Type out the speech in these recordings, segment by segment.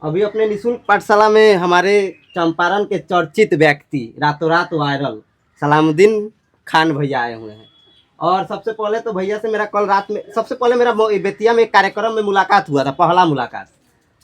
अभी अपने निःशुल्क पाठशाला में हमारे चंपारण के चर्चित व्यक्ति रातों रात वायरल सलामुद्दीन खान भैया आए हुए हैं। और सबसे पहले तो भैया से मेरा कल रात में सबसे पहले मेरा बेतिया में एक कार्यक्रम में मुलाकात हुआ था, पहला मुलाकात।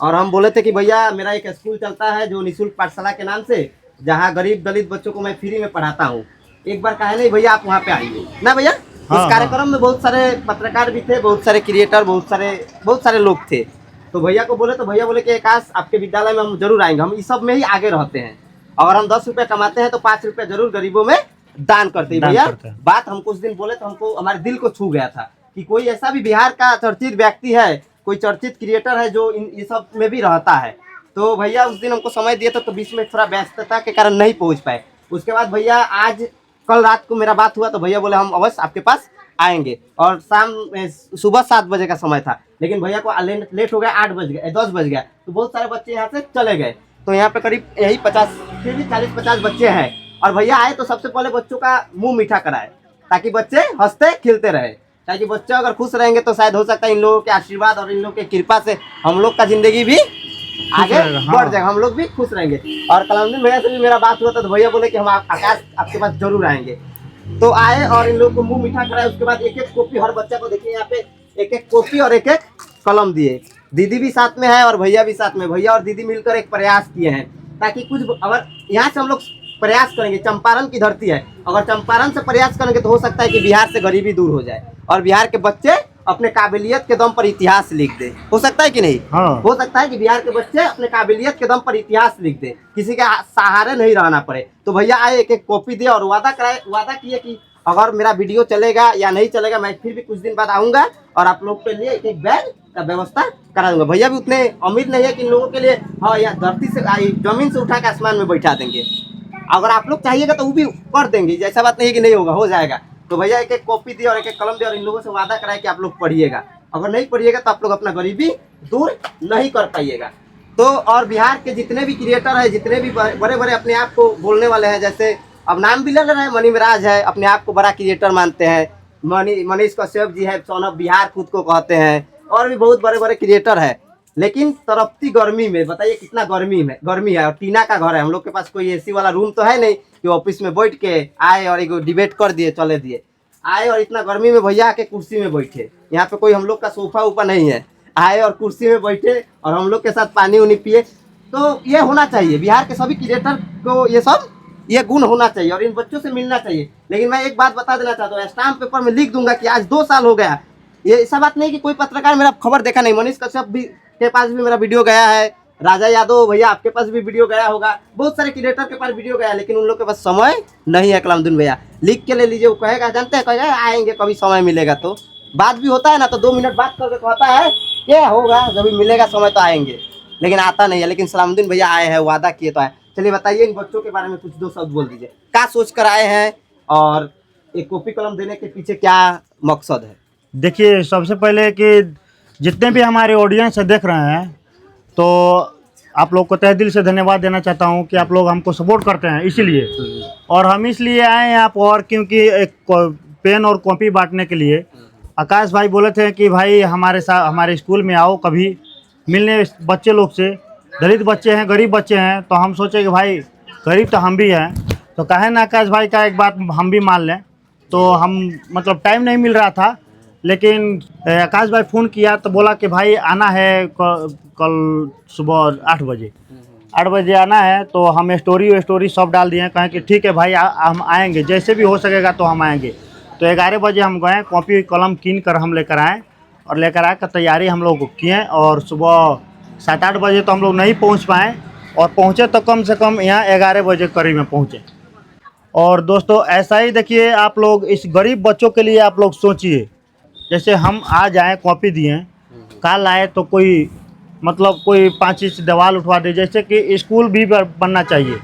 और हम बोले थे कि भैया मेरा एक स्कूल चलता है जो निःशुल्क पाठशाला के नाम से, जहाँ गरीब दलित बच्चों को मैं फ्री में पढ़ाता हूँ। एक बार कहे नहीं भैया, आप वहाँ पे आइए ना भैया। हाँ उस हाँ। कार्यक्रम में बहुत सारे पत्रकार भी थे, बहुत सारे क्रिएटर, बहुत सारे लोग थे। तो भैया को बोले तो भैया बोले कि आकाश आपके विद्यालय में हम जरूर आएंगे, हम इस सब में ही आगे रहते हैं। अगर हम 10 रुपये कमाते हैं तो 5 रुपये जरूर गरीबों में दान करते हैं दान भैया। करते हैं। बात हम कुछ दिन बोले तो हमको हमारे दिल को छू गया था कि कोई ऐसा भी बिहार का चर्चित व्यक्ति है, कोई चर्चित क्रिएटर है जो ये सब में भी रहता है। तो भैया उस दिन हमको समय दिया था, तो बीच में थोड़ा व्यस्तता के कारण नहीं पहुंच पाए। उसके बाद भैया आज कल रात को मेरा बात हुआ तो भैया बोले हम अवश्य आपके पास आएंगे। और सुबह 7 बजे का समय था, लेकिन भैया को लेट हो गया, 8 बज गए, 10 बज गया। तो बहुत सारे बच्चे यहाँ से चले गए। तो यहाँ पे करीब यही 50 फिर भी 40-50 बच्चे हैं। और भैया आए तो सबसे पहले बच्चों का मुंह मीठा कराए, ताकि बच्चे हंसते खिलते रहे। ताकि बच्चे अगर खुश रहेंगे तो शायद हो सकता है इन लोगों के आशीर्वाद और इन लोगों की कृपा से हम लोग का जिंदगी भी आगे रहेगा, हाँ। बढ़ जाएगा, हम लोग भी खुश रहेंगे। और कलामुद्दीन भैया से भी मेरा बात हुआ था, तो भैया बोले कि हम आकाश आपके पास जरूर आएंगे। तो आए और इन लोगों को मुंह मीठा कराए। उसके बाद एक एक कॉपी हर बच्चा को, देखिए यहाँ पे एक एक कॉपी और एक एक कलम दिए। दीदी भी साथ में है और भैया भी साथ में। भैया और दीदी मिलकर एक प्रयास किए हैं, ताकि कुछ अगर यहाँ से हम लोग प्रयास करेंगे, चंपारण की धरती है, अगर चंपारण से प्रयास करेंगे तो हो सकता है कि बिहार से गरीबी दूर हो जाए और बिहार के बच्चे अपने काबिलियत के दम पर इतिहास लिख दे। हो सकता है कि नहीं? हाँ। हो सकता है कि बिहार के बच्चे अपने काबिलियत के दम पर इतिहास लिख दे, किसी के सहारे नहीं रहना पड़े। तो भैया आए, एक एक कॉपी दिए और वादा किए कि अगर मेरा वीडियो चलेगा या नहीं चलेगा, मैं फिर भी कुछ दिन बाद आऊंगा और आप लोग के लिए एक एक बैग का व्यवस्था करा दूंगा। भैया भी उतने अमीर नहीं है कि इन लोगों के लिए हाँ या धरती से जमीन से उठा के आसमान में बैठा देंगे। अगर आप लोग चाहिएगा तो वो भी कर देंगे, ऐसा बात नहीं है कि नहीं होगा, हो जाएगा। तो भैया एक एक कॉपी दिए और एक एक कलम दिए और इन लोगों से वादा कराए कि आप लोग पढ़िएगा। अगर नहीं पढ़िएगा तो आप लोग अपना गरीबी दूर नहीं कर पाइएगा। तो और बिहार के जितने भी क्रिएटर है, जितने भी बड़े बड़े अपने आप को बोलने वाले हैं, जैसे अब नाम भी ले रहे हैं, मनीमराज है, अपने आप को बड़ा क्रिएटर मानते हैं। मनीष कश्यप जी है, सन ऑफ बिहार खुद को कहते हैं। और भी बहुत बड़े बड़े क्रिएटर है। लेकिन तड़पती गर्मी में बताइए कितना गर्मी है। और टीना का घर है, हम लोग के पास कोई एसी वाला रूम तो है नहीं कि ऑफिस में बैठ के आए और एक डिबेट कर दिए चले दिए। आए और इतना गर्मी में भैया आके कुर्सी में बैठे, यहाँ पे कोई हम लोग का सोफा ऊपर नहीं है। आए और कुर्सी में बैठे और हम लोग के साथ पानी उनी पिए। तो ये होना चाहिए बिहार के सभी क्रिएटर को, ये गुण होना चाहिए और इन बच्चों से मिलना चाहिए। लेकिन मैं एक बात बता देना चाहता हूँ, स्टाम्प पेपर में लिख दूंगा कि आज 2 साल हो गया। ये ऐसा बात नहीं कि कोई पत्रकार मेरा खबर देखा नहीं। मनीष कश्यप भी के पास भी मेरा वीडियो गया है, राजा यादव भैया आपके पास भी वीडियो गया होगा, बहुत सारे क्रिएटर के पास वीडियो गया, लेकिन उन लोग के पास समय नहीं है। कलामुद्दीन भैया लिख के ले लीजिए, वो कहेगा, जानते हैं, कहेगा आएंगे कभी समय मिलेगा। तो बात भी होता है ना, तो 2 मिनट बात करके कहता है क्या होगा, जब मिलेगा समय तो आएंगे, लेकिन आता नहीं है। लेकिन सलामुद्दीन भैया आए हैं, वादा किए तो आए। चलिए बताइए इन बच्चों के बारे में कुछ 2 शब्द बोल दीजिए, क्या सोच कर आए हैं और एक कॉपी कलम देने के पीछे क्या मकसद है? देखिए, सबसे पहले कि जितने भी हमारे ऑडियंस देख रहे हैं, तो आप लोग को तहे दिल से धन्यवाद देना चाहता हूं कि आप लोग हमको सपोर्ट करते हैं, इसीलिए। और हम इसलिए आए हैं यहाँ पर क्योंकि एक पेन और कॉपी बांटने के लिए आकाश भाई बोले थे कि भाई हमारे साथ हमारे स्कूल में आओ कभी मिलने बच्चे लोग से। दलित बच्चे हैं, गरीब बच्चे हैं, तो हम सोचे कि भाई गरीब तो हम भी हैं, तो कहे ना आकाश भाई का एक बात हम भी मान लें। तो हम मतलब टाइम नहीं मिल रहा था, लेकिन आकाश भाई फ़ोन किया तो बोला कि भाई आना है कल सुबह 8 बजे 8 बजे आना है। तो हम स्टोरी सब डाल दिए, कहें कि ठीक है भाई हम आएंगे, जैसे भी हो सकेगा तो हम आएंगे। तो 11 बजे हम गए, कॉपी कलम कीन कर हम लेकर आए और लेकर आकर तैयारी हम लोग किए। और सुबह 7-8 बजे तो हम लोग नहीं पहुंच पाए, और पहुंचे तो कम से कम यहाँ 11 बजे करीब में पहुंचे। और दोस्तों ऐसा ही देखिए, आप लोग इस गरीब बच्चों के लिए आप लोग सोचिए, जैसे हम आज आए कॉपी दिए, कल आए तो कोई मतलब कोई 5 इंच दीवार उठवा दे। जैसे कि स्कूल भी बनना चाहिए,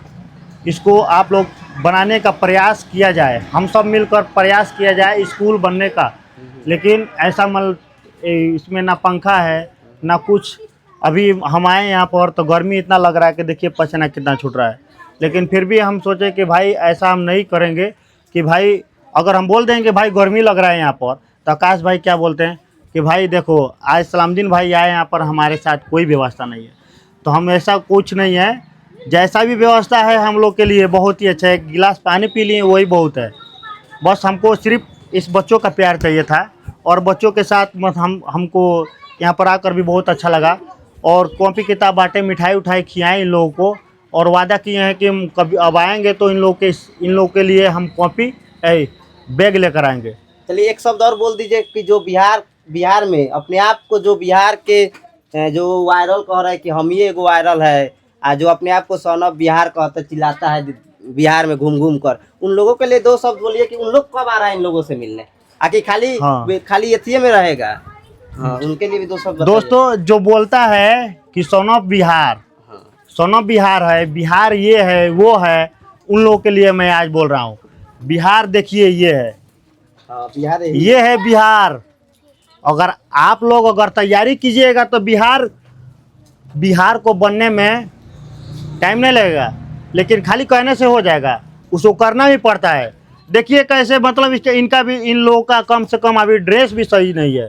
इसको आप लोग बनाने का प्रयास किया जाए, हम सब मिलकर प्रयास किया जाए स्कूल बनने का। लेकिन ऐसा इसमें ना पंखा है ना कुछ। अभी हम आए यहाँ पर तो गर्मी इतना लग रहा है कि देखिए पसीना कितना छूट रहा है। लेकिन फिर भी हम सोचे कि भाई ऐसा हम नहीं करेंगे कि भाई अगर हम बोल देंगे भाई गर्मी लग रहा है यहाँ पर, तो आकाश भाई क्या बोलते हैं कि भाई देखो आज सलामुद्दीन भाई आए यहाँ पर, हमारे साथ कोई व्यवस्था नहीं है। तो हम ऐसा कुछ नहीं है, जैसा भी व्यवस्था है हम लोग के लिए बहुत ही अच्छा है। एक गिलास पानी पी लिए वही बहुत है। बस हमको सिर्फ इस बच्चों का प्यार चाहिए था और बच्चों के साथ हमको यहाँ पर आकर भी बहुत अच्छा लगा और कॉपी किताब बांटे, मिठाई उठाई खिलाएँ इन लोगों को और वादा किए हैं कि हम कभी अब आएंगे तो इन लोगों के लिए हम कॉपी बैग लेकर आएंगे। चलिए एक शब्द और बोल दीजिए कि जो बिहार में अपने आप को जो बिहार के जो वायरल कह रहा है कि हम ही एगो वायरल है, जो अपने आप को सन ऑफ बिहार कहता चिल्लाता है बिहार में घूम घूम कर, उन लोगों के लिए 2 शब्द बोलिए कि उन लोग कब आ रहा है इन लोगों से मिलने, आके खाली एथिए में रहेगा। हाँ, उनके लिए भी 2 शब्द दोस्तों, जो बोलता है कि son of Bihar, son of Bihar है, बिहार ये है वो है, उन लोगों के लिए मैं आज बोल रहा हूँ। बिहार देखिए ये है, बिहार ये है बिहार। अगर आप लोग अगर तैयारी कीजिएगा तो बिहार को बनने में टाइम नहीं लगेगा, लेकिन खाली कहने से हो जाएगा, उसको करना भी पड़ता है। देखिए कैसे, मतलब इनका भी, इन लोगों का कम से कम अभी ड्रेस भी सही नहीं है,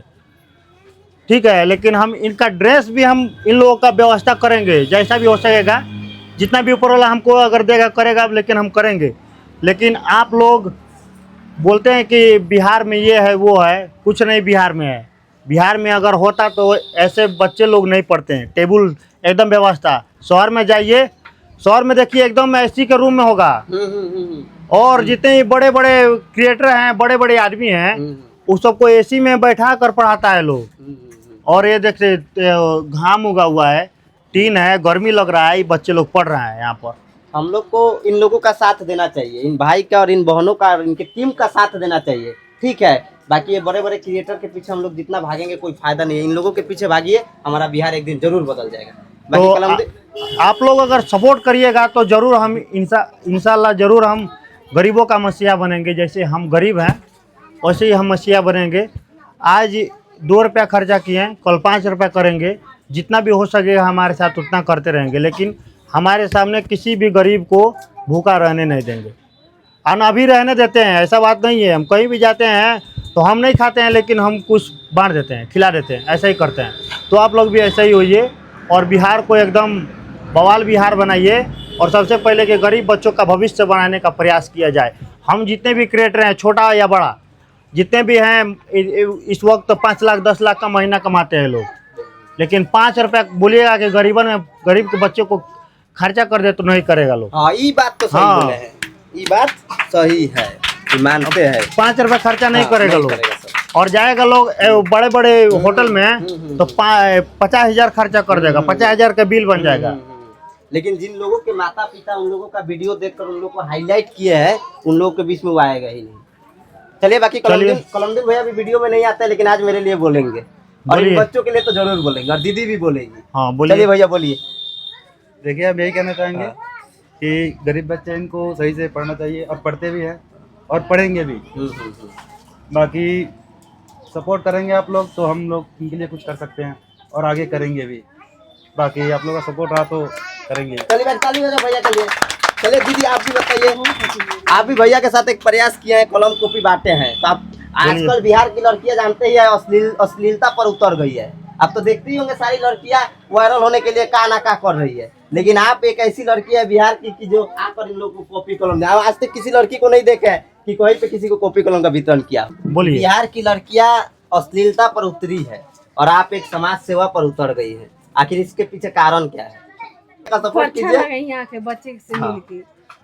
ठीक है, लेकिन हम इनका ड्रेस भी हम इन लोगों का व्यवस्था करेंगे जैसा भी हो सकेगा, जितना भी ऊपर वाला हमको अगर देगा करेगा, लेकिन हम करेंगे। लेकिन आप लोग बोलते हैं कि बिहार में ये है वो है, कुछ नहीं बिहार में है। बिहार में अगर होता तो ऐसे बच्चे लोग नहीं पढ़ते हैं। टेबल एकदम व्यवस्था, शहर में जाइए, शहर में देखिए एकदम एसी के रूम में होगा। और जितने बड़े बड़े क्रिएटर हैं, बड़े बड़े आदमी हैं, उस सबको एसी में बैठा कर पढ़ाता है लोग। और ये देखते घाम उगा हुआ है, टीन है, गर्मी लग रहा है, ये बच्चे लोग पढ़ रहे हैं यहाँ पर। हम लोग को इन लोगों का साथ देना चाहिए, इन भाई का और इन बहनों का और इनके टीम का साथ देना चाहिए, ठीक है। बाकी ये बड़े बड़े क्रिएटर के पीछे हम लोग जितना भागेंगे कोई फायदा नहीं है, इन लोगों के पीछे भागिए, हमारा बिहार एक दिन जरूर बदल जाएगा। तो आप लोग अगर सपोर्ट करिएगा तो जरूर हम इंशाल्लाह जरूर हम गरीबों का मसीहा बनेंगे। जैसे हम गरीब हैं वैसे ही हम मसीहा बनेंगे। आज 2 रुपया खर्चा किए, कल 5 रुपया करेंगे, जितना भी हो सकेगा हमारे साथ उतना करते रहेंगे, लेकिन हमारे सामने किसी भी गरीब को भूखा रहने नहीं देंगे। अभी रहने देते हैं, ऐसा बात नहीं है। हम कहीं भी जाते हैं तो हम नहीं खाते हैं, लेकिन हम कुछ बांट देते हैं, खिला देते हैं, ऐसा ही करते हैं। तो आप लोग भी ऐसा ही होइए और बिहार को एकदम बवाल बिहार बनाइए और सबसे पहले कि गरीब बच्चों का भविष्य बनाने का प्रयास किया जाए। हम जितने भी क्रिएटर हैं, छोटा या बड़ा, जितने भी हैं, इस वक्त 5 लाख 10 लाख का महीना कमाते हैं लोग, लेकिन 5 रुपया बोलिएगा कि गरीब के बच्चों को खर्चा कर दे तो नहीं करेगा लोग। हाँ, ये बात तो सही बोले हैं, ये बात सही है, मानते हैं। 5 रुपया खर्चा नहीं करेगा लोग, और जाएगा लोग बड़े बड़े होटल में तो 50,000 खर्चा कर देगा, 50,000 का बिल बन जाएगा। लेकिन जिन लोगों के माता पिता उन लोगों का वीडियो देखकर उन लोगों को हाईलाइट किए हैं, उन लोगों के बीच में वो आएगा ही नहीं। चलिए, बाकी कलमदीन भैया भी वीडियो में नहीं आता है, लेकिन आज मेरे लिए बोलेंगे और इन बच्चों के लिए तो जरूर बोलेंगे, और दीदी भी बोलेगी। हाँ, बोलिए। चलिए भैया बोलिए। देखिए, हम यही कहना चाहेंगे कि गरीब बच्चे इनको सही से पढ़ना चाहिए, और पढ़ते भी हैं और पढ़ेंगे भी। बाकी सपोर्ट करेंगे आप लोग तो हम लोग इनके लिए कुछ कर सकते हैं और आगे करेंगे भी। बाकी आप लोगों का सपोर्ट रहा तो करेंगे। चलिए ताली बजाओ भैया के लिए। चलिए दीदी, आप भी बताइए, आप भी भैया के साथ एक प्रयास किए हैं, कलम कॉपी बांटे हैं, तो आप आजकल बिहार की लड़कियां जानते ही है, अश्लीलता पर उतर गई है। आप तो देखते ही होंगे सारी लड़कियां वायरल होने के लिए का ना का कर रही है, लेकिन आप एक ऐसी लड़की है बिहार की कि जो आकर इन लोगों को कॉपी कलम दे। आज तक किसी लड़की को नहीं देखा है कि कहीं पे किसी को कॉपी कलम का वितरण किया। बोलिए। बिहार की लड़कियां अश्लीलता पर उतरी है और आप एक समाज सेवा पर उतर गई है। आखिर इसके पीछे कारण क्या है? सपोर्ट कीजिए।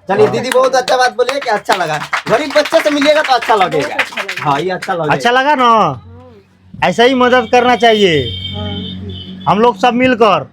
चलिए दीदी, बहुत अच्छा बात बोलिए कि अच्छा लगा। गरीब बच्चे से मिलेगा तो अच्छा लगेगा। हाँ, ये अच्छा लगा ना। ऐसा ही मदद करना चाहिए हम लोग सब मिलकर।